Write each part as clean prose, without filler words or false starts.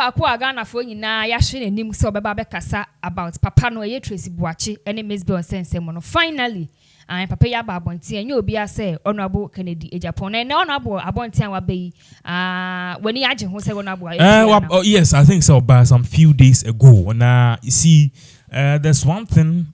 ba ko Ghana for nyina ya hwe nanim se obeba be kasa about papa no ye Tracy Boakye ene Miss Bill sense mo no finally and papa ya ba abonti enye obi ase honorable Kennedy Agyapong na honorable abonti an wa be when he agye ho se honorable yes, I think so. About some few days ago na you see there's one thing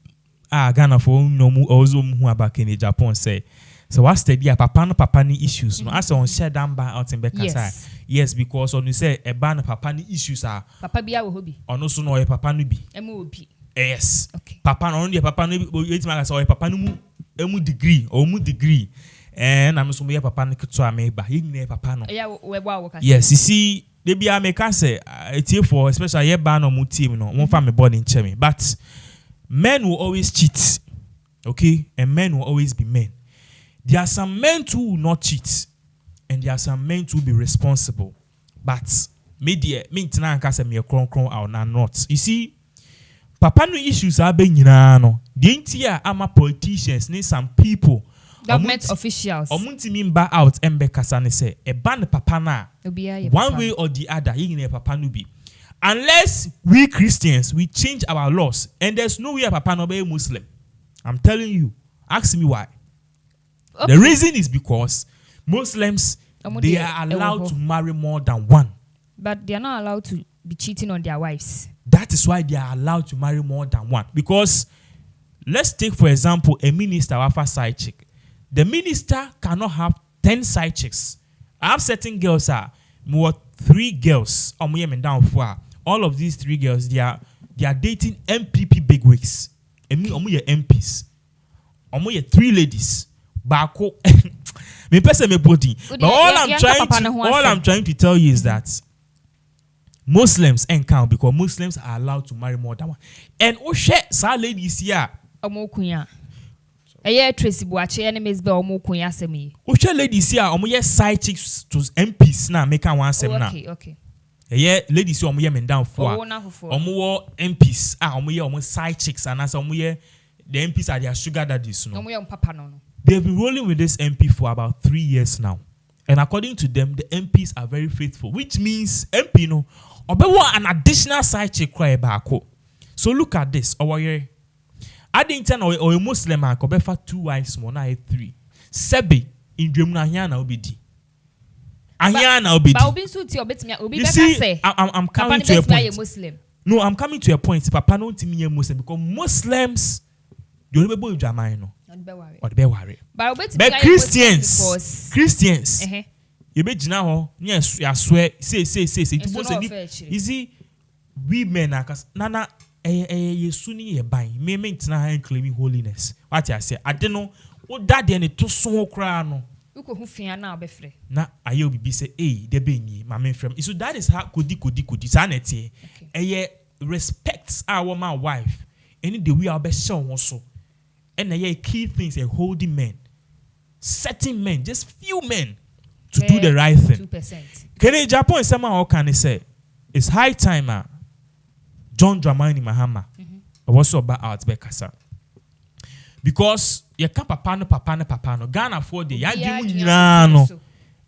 Ghana for no mu also who about Kennedy Agyapong say so what study papa ni issues no as on share down by out in Bekasa yes because on you say e ban papa ni issues are papa bia wo hobi ono so no papa no bi obi yes okay papa no dey papa no wait ma say papa no mu degree or mu degree and I'm so me papa no keto ameba yin papa no yes you see they be ameka say etie for especially ye ban on mu team no won fa me body in chemi but men will always cheat okay and men will always be men. There are some men who will not cheat, and there are some men who will be responsible. But media, me tina anka se me kron or not. You see, papa no issues are being no. The entire ama politicians need some people, government officials. Omunti mimba out embe kasane se e ban papa na one way or the other. He papa no be. Unless we Christians we change our laws, and there's no way papa no be Muslim. I'm telling you. Ask me why. Okay. The reason is because Muslims, they are allowed to marry more than one. But they are not allowed to be cheating on their wives. That is why they are allowed to marry more than one. Because let's take, for example, a minister of a side chick. The minister cannot have 10 side chicks. I have certain girls, more 3 girls. All of these 3 girls, they are dating MPP bigwigs. MPs. 3 ladies. Bako, me person me body. But all I'm trying to tell you is that Muslims count because Muslims are allowed to marry more than one. And sa ladies here. Omokunya. Tracy Boakye enemies be omokunya semi. Ladies here side chicks to MPs na make one sem na. Okay. Ladies here men down for. MPs omo side chicks and as the MPs are their sugar daddies no. PapaNo. They've been rolling with this MP for about 3 years now. And according to them, the MPs are very faithful, which means MP no obewa an additional side chick cry back. So look at this. I didn't tell or a Muslim man obefa 2 wives more na 3. Sebi in dream na hiana obedi. Ahiana obedi. You see, I'm coming to a point. No, I'm coming to a point. PapaNo timi a Muslim because Muslims you never boy Jamai no. But Christians, you be now, yes, I swear, say. You see, we men are nana a sunni a buy, me maintain claiming holiness. What I say, I don't know what that then it to so crown. You could fear now, be free. Now, I will be say, the being my main friend. So that is how could sanity. A respects our my wife. Any day we are best shown also. And the key things are holding men, certain men, just few men to do the right thing. 2%. Kennedy Agyapong somehow can I say it's high time John Dramani Mahama was about out Bekasa. Because you can't PapaNo Ghana for the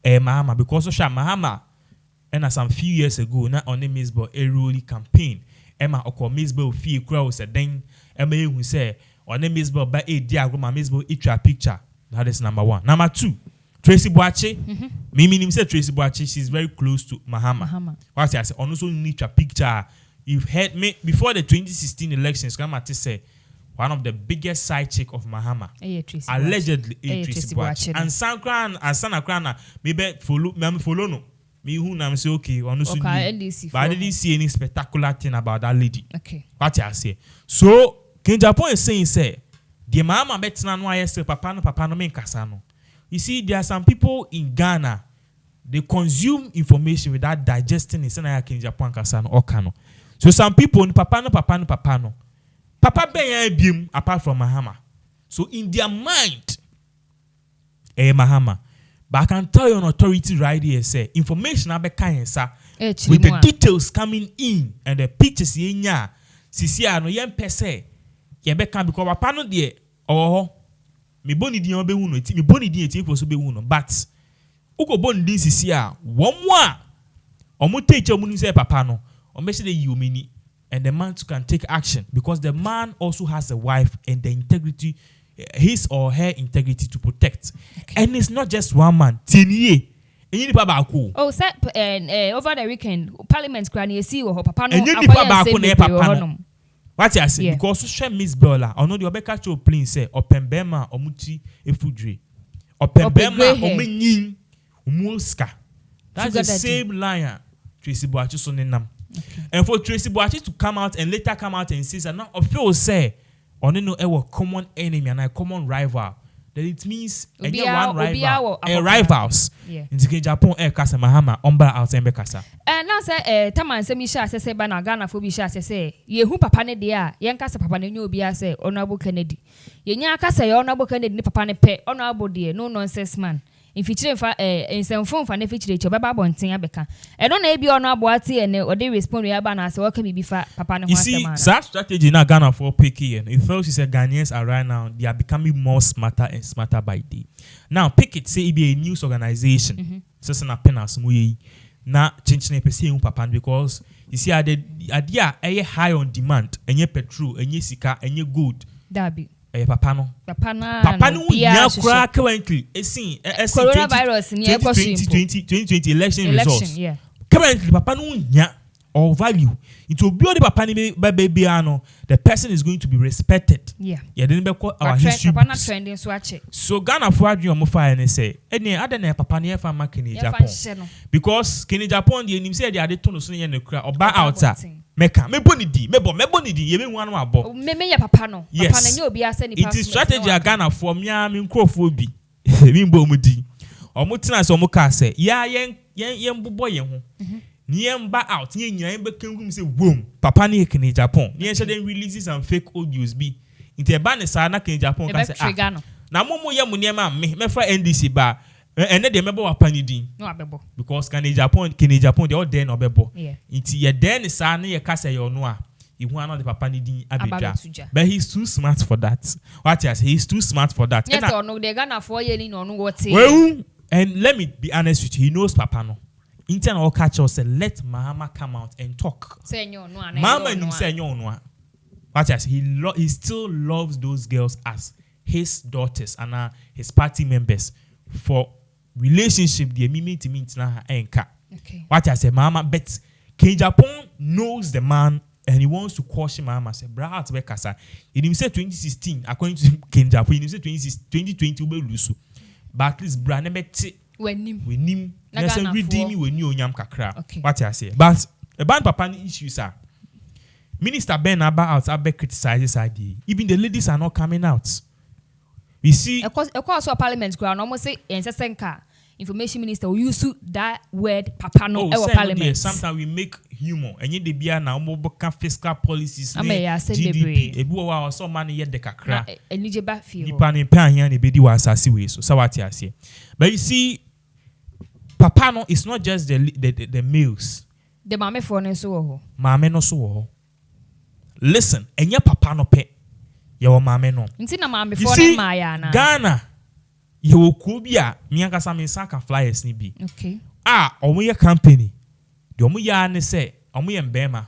Mahama because of Mahama and some few years ago not on the Misbo Eroli campaign. Emma Oko Misbo fee crowd said then Emma who say or name is by a diagram, Miss picture. That is number 1. Number 2, Tracy Boakye. Me say Tracy Boakye. She's very close to Mahama. What I say, also need a picture. You've heard me before the 2016 elections. Come at say one of the biggest side chick of Mahama. Allegedly, Tracy Boakye. And Sankrana, maybe follow no. Me who nam say okay, but I didn't see any spectacular thing about that lady. Okay. What I say. So. Agyapong is saying, say, the mama betina no ayese PapaNo men kasano. You see, there are some people in Ghana, they consume information without digesting it. Agyapong kasano or kano. So some people, PapaNo. Papa ben bim apart from Mahama. So in their mind, Mahama. But I can tell you an authority right here, say, information with the details coming in and the pictures in ya. Sisi ano yen pese. Yebeka because PapaNo de me boni di obe hu no ti me boni di eti so be hu no but uko boni di sisi a wo mo a omo take omo ni say PapaNo or maybe you many, and the man too can take action because the man also has a wife and the integrity, his or her integrity to protect. Okay. And it's not just one man. 10 years. Oh, over the weekend, Parliament granny see or PapaNo. And you PapaNo. What I say? Because social Miss Bella, or no, the Obeka show plane say, or Pembema or Muti a foodre, or Pembema or Menin, Muska. That's the same lion. Tracy Boakye so nenam. And for Tracy Boakye to come out and later come out and say that now of feel say or no a common enemy and a common rival, then it means one rival, a rivals. In the Japan air kasa mahama umba out and bekasa. And now say taman se misha say bana Ghana for bisha say ye who papa ne dia yen kasa papa ne nyu bia say honorable Kennedy. Ye nya kasa ye honorable Kennedy ni papa ne pe honorable dia no nonsense man. In feature in some form for ne feature to baba bontin abeka. E no na e bi honorable ati ene o dey respond we aba na say welcome be fa papa ne ho asema. You see that strategy na Ghana for picky and it feels she said Ghanaians are right now they are becoming more smarter and smarter by day. Now pick it say it be a news organization. So na Pinax mu yi na chinchine pese hu papa because you see idea high on demand enye petrol enye sika enye gold. Dabi. PapaNo nya kura currently coronavirus in 2020 election results. Yeah. Currently PapaNo nya or value it will be the PapaNo baby ano the person is going to be respected. Yeah then be call our history trending so Ghana for adwin mo fire and say any other na PapaNo fa mark in Japan because Kenya Japan the nim say they are the tone so ne kura oba outer meka mebonidi ye me wan abo me ya PapaNo PapaNo nye obi ase ni it is strategy Ghana for me nkrofo bi me mbo mudi omo tina so omo ka say ya yen bobo ye ho ni emba out ni nyina emba kankum say boom PapaNo ye Kenya Japan ni ensure dem releases some fake audios bi inte ba ne sa na Kenya Japan ka say na momo ye mo niema me fra NDC ba and then they remember what panidin. No, abebo. Because Kenya Japan, they all there no bebo. Yeah. It's ye then is an ye kasa yo noa. He want the papanidin abidja. But he's too smart for that. What yes, he's too smart for that. Yes, or no, they're gonna 4 years no what say. Well, and let me be honest with you, he knows PapaNo. Intern or catch us and let Mama come out and talk. Say no, Mama and say no. What yes, he still loves those girls as his daughters and his party members for relationship the meet na enka. Okay. What I say, Mama, but Kenya Japan knows the man and he wants to caution Mama. Say, Brɛàks bekasa. He didn't say 2016, according to Kenya Japan, he didn't say 2020 we lose. But at least Brand nebeti when him. Let's say redeem when you onyam kakra. What I say, but about PapaNo issues are. Minister Ben Abba criticizes idea. Even the ladies are not coming out. We see, of course, our parliament ground almost say information minister will use that word PapaNo. Oh, parliament. Sometimes we make humor. And yet they be now more fiscal policies. GDP. Ebu wa so money yet the kakra. Eligible feel. Nipa ne pan here ne bedi wa asasi we so. So what you say? But you see, PapaNo is not just the males. The mame for ne so. Mame no so. Listen, enye PapaNo pe. Your mama no. Nti na mama before na maya na. Ghana. Ye ko bi a me ankasa me saka flyers ni bi. Okay. Omo ye company. De omo ya ne say, omo ye mbema.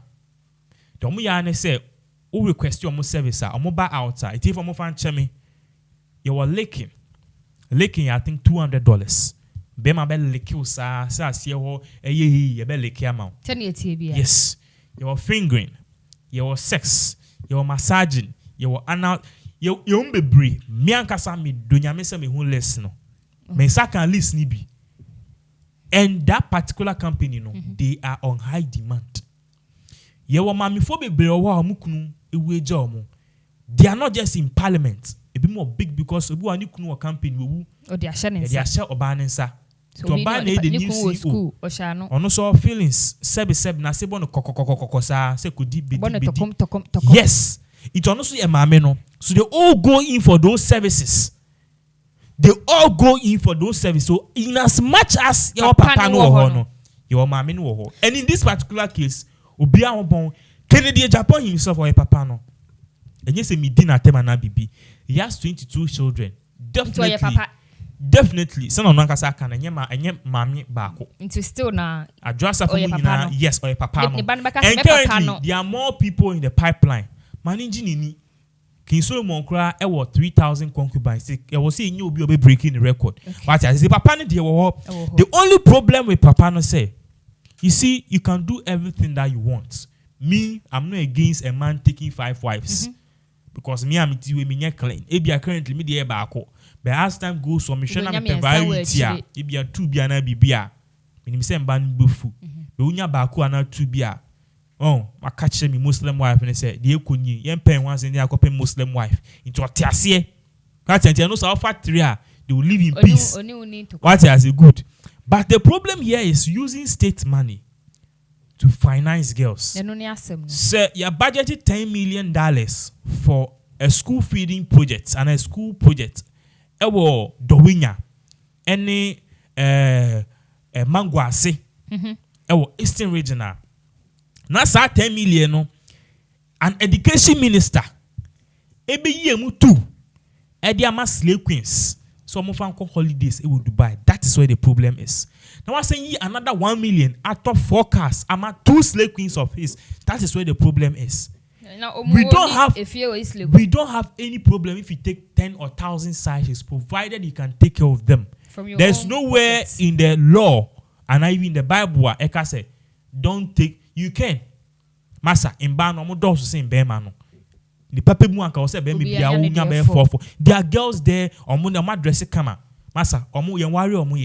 De omo ya ne say, o request omo service a omo ba outside. If omo fan cheme, you were licking I think $200. Bema be lick sa see ho ye be lick amount. 10 years bia. Yes. You were fingering. You were sex. You were massaging. You were anal. You bebre. Me ankasa me dunya me se me hu less no. Me sa can list ni bi. And that particular company no, they are on high demand. You were mami fo bebre owa omu kunu ewu eja omu. They are not just in parliament. It be more big because obu ani kunu wa company wu. O they are sharing. They are share oba nensa. So oba na the new CEO. Ono so feelings seb na se bono kokokokoko sa se kodi bidi. Yes. It's honestly a mame no. So they all go in for those services. So in as much as your PapaNo no, your mame no. And in this particular case, Obia Obon, Kennedy Japan himself or a PapaNo. And yes, me dinner tema na bibi. He has 22 children. Definitely. definitely some of nankasa can enye mami baako into still na address for na yes or PapaNo and currently there are more people in the pipeline managing ni kinso monkra e wo 3,000 concubines e wo say nyu obi breaking the record but I say PapaNo dey wo the only problem with PapaNo say you see you can do everything that you want. Me, I'm not against a man taking 5 wives. Because me, I'm clean. Ebia currently me the baako. But as time goes on, me share na me variety. Ebia 2 bia na bibia. Me say mban bufu. Be unya baako ana 2 bia. Oh, I catch me Muslim wife and say the ekonyi. Yen pen once and they akope Muslim wife. Into atiase. That and no so factory they will live in peace. What is good? But the problem here is using state money to finance girls. Sir, you budgeted $10 million for a school feeding project and a school project. Ewo Dowinya, any Manguase, ewo Eastern Regional. Now, sir, 10 million no, an education minister. Ebe yemu too. Ediama slave queens. So Mofanko holidays it will Dubai. That is where the problem is. Now I'm saying another 1 million out of forecast. I'm at 2 slave queens of his. That is where the problem is. We don't have any problem if you take 10 or 1,000 sashes, provided you can take care of them. There's nowhere in the law and even in the Bible where Eka say don't take. You can, Masa in ban no more doors saying Bemano. The paper muanka was said, "Baby, there are girls there or more than my dressing camera. Massa, or more young warrior or more.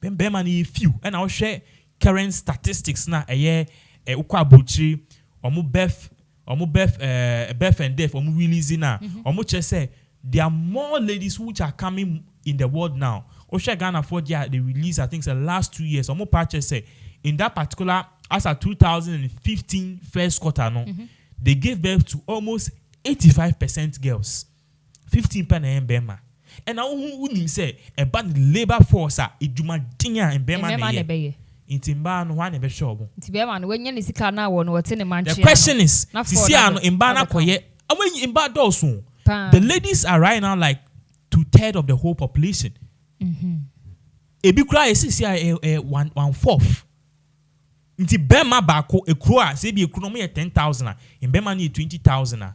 Bemani few, and I'll share current statistics now. A year, a ukwa butchery, or more Beth and death, or more releasing now. Or more just say there are more ladies which are coming in the world now. Osha Ghana for the release, I think, the last 2 years, or more patches say in that particular as a 2015 first quarter, no, they gave birth to almost 85% girls, 15% Bema. And now who say a bad labor force a Jumadinya and Bema in Timba no one ever show. The question is, Sisiano in Bana Koye, and when in Bad also, the ladies are right now like 2/3 of the whole population. Ebikra is 1/4. Nti Bema bako e kroa se bi economy 10,000 in Bema ni 20,000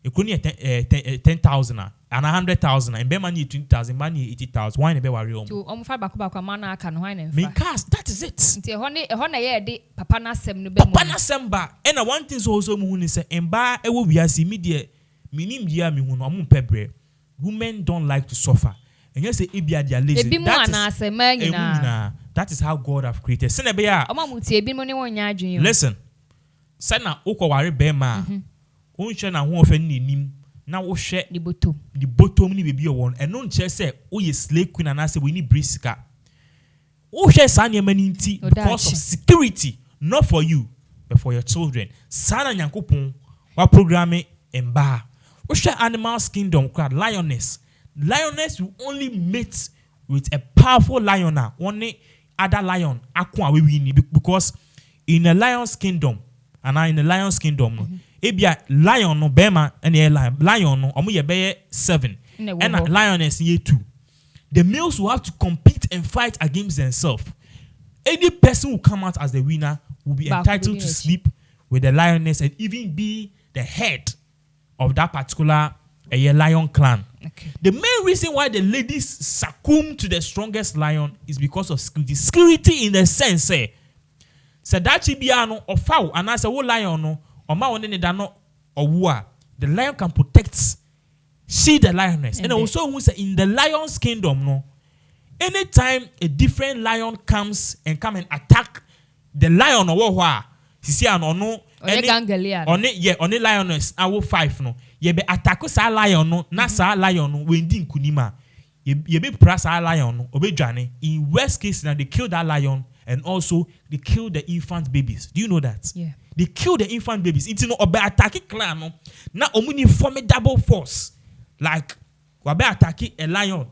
economy 10,000 and 100,000 in Bema ni 20,000 money 80,000 why ne be worry om to om fa bako ma na aka no why ne fa because that is it nti ho na ye de papa na asem no be papa na asem ba and one thing so mu hu ni say emba e wo wiase mi de minim dia mi hu no om pebre women don't like to suffer and you say ebia dia lazy that is how God have created. Listen. Sana uko ware bema. Unche na hu ofen ni nim. Na wo hwe the bottom ni baby won. And no nche say o ye slave queen and I say we need brisika. Wo hwe sa nyama ni nti because of security, not for you, but for your children. Sana nyankopon wa programme emba. Wo hwe Animals Kingdom crowd lioness. Lioness will only mate with a powerful lioness. Only other lion akwa we win because in the lion's kingdom and in the lion's kingdom ebia lion no bema and lion no omo ye be 7 and lioness ye 2. The males will have to compete and fight against themselves. Any person who come out as the winner will be entitled to sleep with the lioness and even be the head of that particular lion clan. Okay. The main reason why the ladies succumb to the strongest lion is because of security. Security in the sense, say that chibiano or foul, and as a lion no, or ma one no or war, the lion can protect the lioness. And also who say in the lion's kingdom, no, anytime a different lion comes and attack the lion or what, see no on lioness, I will 5 no. Ye be attack sa lion no na sa lion no we ndi nkunima ye be pra sa lion no obedwane. In worst case now they kill that lion and also they kill the infant babies. Do you know that? Yeah. They kill the infant babies. It's no obe attack clan no na omuni formidable force like we be attack a lion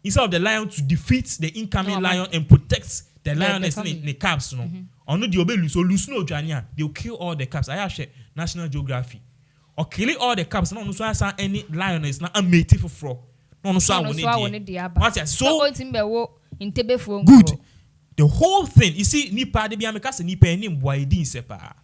instead of the lion to defeat the incoming lion and protect the lioness in the calves no. Ono di obe lose no dwane they'll kill all the calves. I have share National Geography. Or killing all the cubs, no so any lioness na a mate for fro. No, so I want it. So good. The whole thing, you see, nipa de bi ameka nipa enim boy din sepa.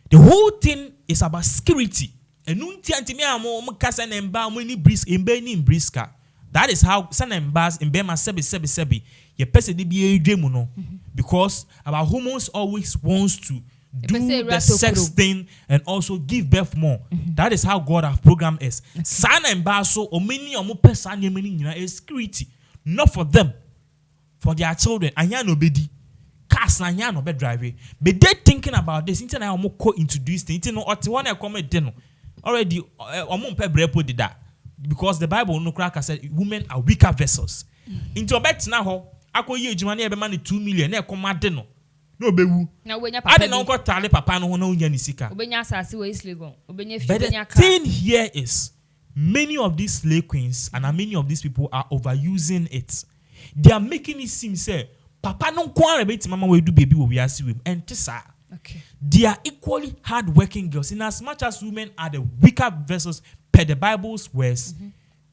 The whole thing is about security. Enunti antimi amo kasa na mba mo ni brisk embe ni briska. That is how san embas embe ma sebi ye pese de bi edwemu no because our hormones always wants to do the sex thing and also give birth more. That is how God have programmed us. San embas so omeni omo pesa na meni nyina is security, not for them, for their children. Anya no bedi cars na anya no be drive. But they thinking about this until I omo ko introduce thing. Until no oti one e come dey already omo mpe brepo did that. Because the Bible no crack said women are weaker vessels. Into a bet now, I call you Jimani ebe man 2 million. Ne come mad no. No bewu. I didn't know what tale papa no no yanisika. But the thing here is, many of these slave queens and many of these people are overusing it. They are making it seem say papa no kwa rebeti mama we do baby we are see and tisa. Okay. They are equally hard-working girls. In as much as women are the weaker vessels, per the Bible's words,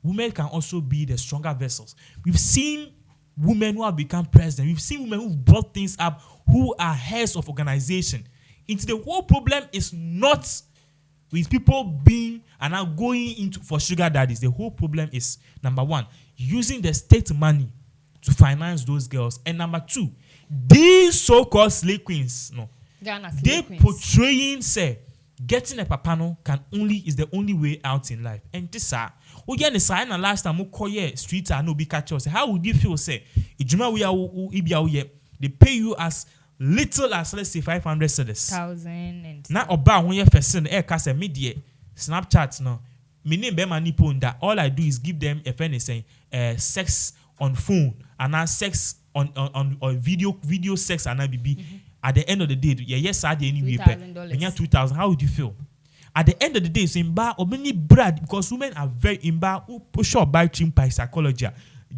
women can also be the stronger vessels. We've seen women who have become president. We've seen women who've brought things up, who are heads of organization. Into the whole problem is not with people being and now going into for sugar daddies. The whole problem is, number one, using the state money to finance those girls, and number two, these so-called slave queens, they portraying say getting a PapaNo is the only way out in life. And this na last time we street no be catch us. How would you feel say they pay you as little as let's say 500 cedis. 1,000 now oba when you first send kase media Snapchat no me name be manipo that all I do is give them a friend is saying sex on phone and now sex on video sex and BB. At the end of the day, yes, I did anyway. $2,000. How would you feel? At the end of the day, so imba or many brad because women are very imba who push up by chimpa psychology.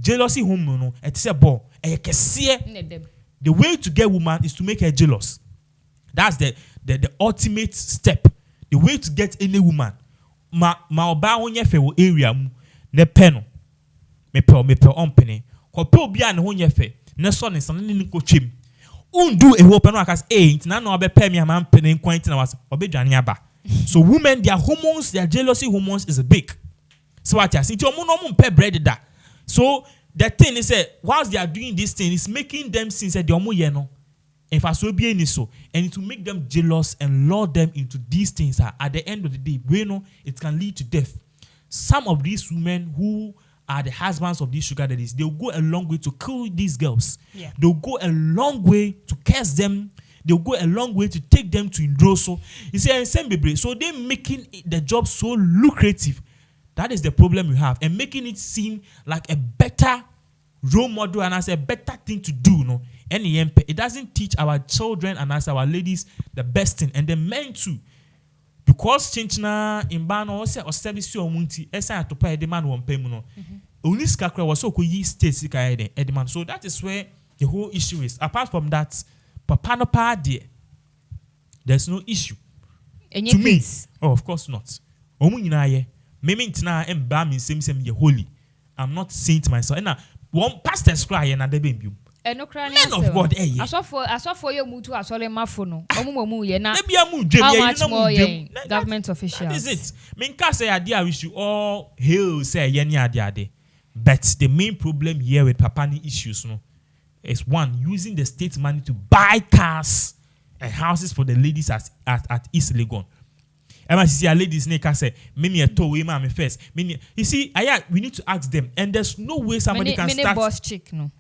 Jealousy home no it's a ball. The way to get woman is to make her jealous. That's the ultimate step. The way to get any woman. Ma oba onye fe wo area mu ne peno. Me pe on pene. Ko pe obi an ho nye fe. Ne so ne san ne ko twem. Undo a hope no akas na no be pay me am pene kwant na was obedwane aba. So women, their hormones, their jealousy hormones is big. So what you see, no mpe bread that. So the thing is that whilst they are doing this thing, it's making them since they are no. If I so be any so, and to make them jealous and lure them into these things, at the end of the day, it can lead to death. Some of these women who are the husbands of these sugar daddies, they'll go a long way to kill these girls. Yeah. They'll go a long way to curse them. They'll go a long way to take them to Indroso. You see, so they're making the job so lucrative. That is the problem we have. And making it seem like a better role model and as a better thing to do. No? It doesn't teach our children and as our ladies the best thing. And the men too. Because chinchina imbano or service or munti esa to pay the man won pay no. Only skakra was so yi state sika edman. So that is where the whole issue is. Apart from that, PapaNo pa there. There's no issue. To me, oh, of course not. Omu nyina ye. Me ntina emba me same ye holy. I'm not saying to myself. And one pastor's cry na de bembium. Men of God, I saw for your mutu as well mafono. How much more government officials? That is it. Minka say idea we should all hail say yeni idea. But the main problem here with PapaNo issues is one, using the state money to buy cars and houses for the ladies at East Legon. And I see a ladies neka say, "Many a tow me first." You see, we need to ask them, and there's no way somebody can start. Boss chick, no.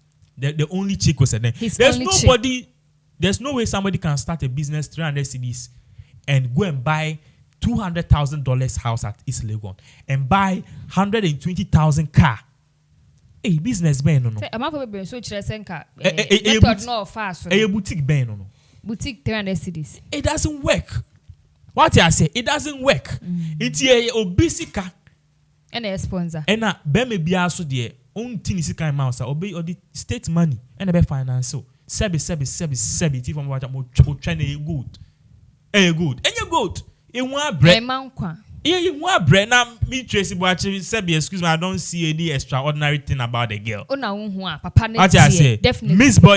The only chick was there. There's no way somebody can start a business 300 cedis and go and buy $200,000 house at East Legon and buy 120,000 car. Hey, business ben no. I'm not going to so car. A boutique ben no. Boutique 300 cedis. It doesn't work. What I say, it doesn't work. It's a obisica and a sponsor. And now, ben may be also there. Own thing is kind mouse obey or the state money and a finance so sebi even what I'm trying to good and you good in one bread Yeah, you want bread now? Me Tracy Boakye said, excuse me, I don't see any extraordinary thing about the girl. Oh, na unhua, papa. What I say, definitely. Miss Boy.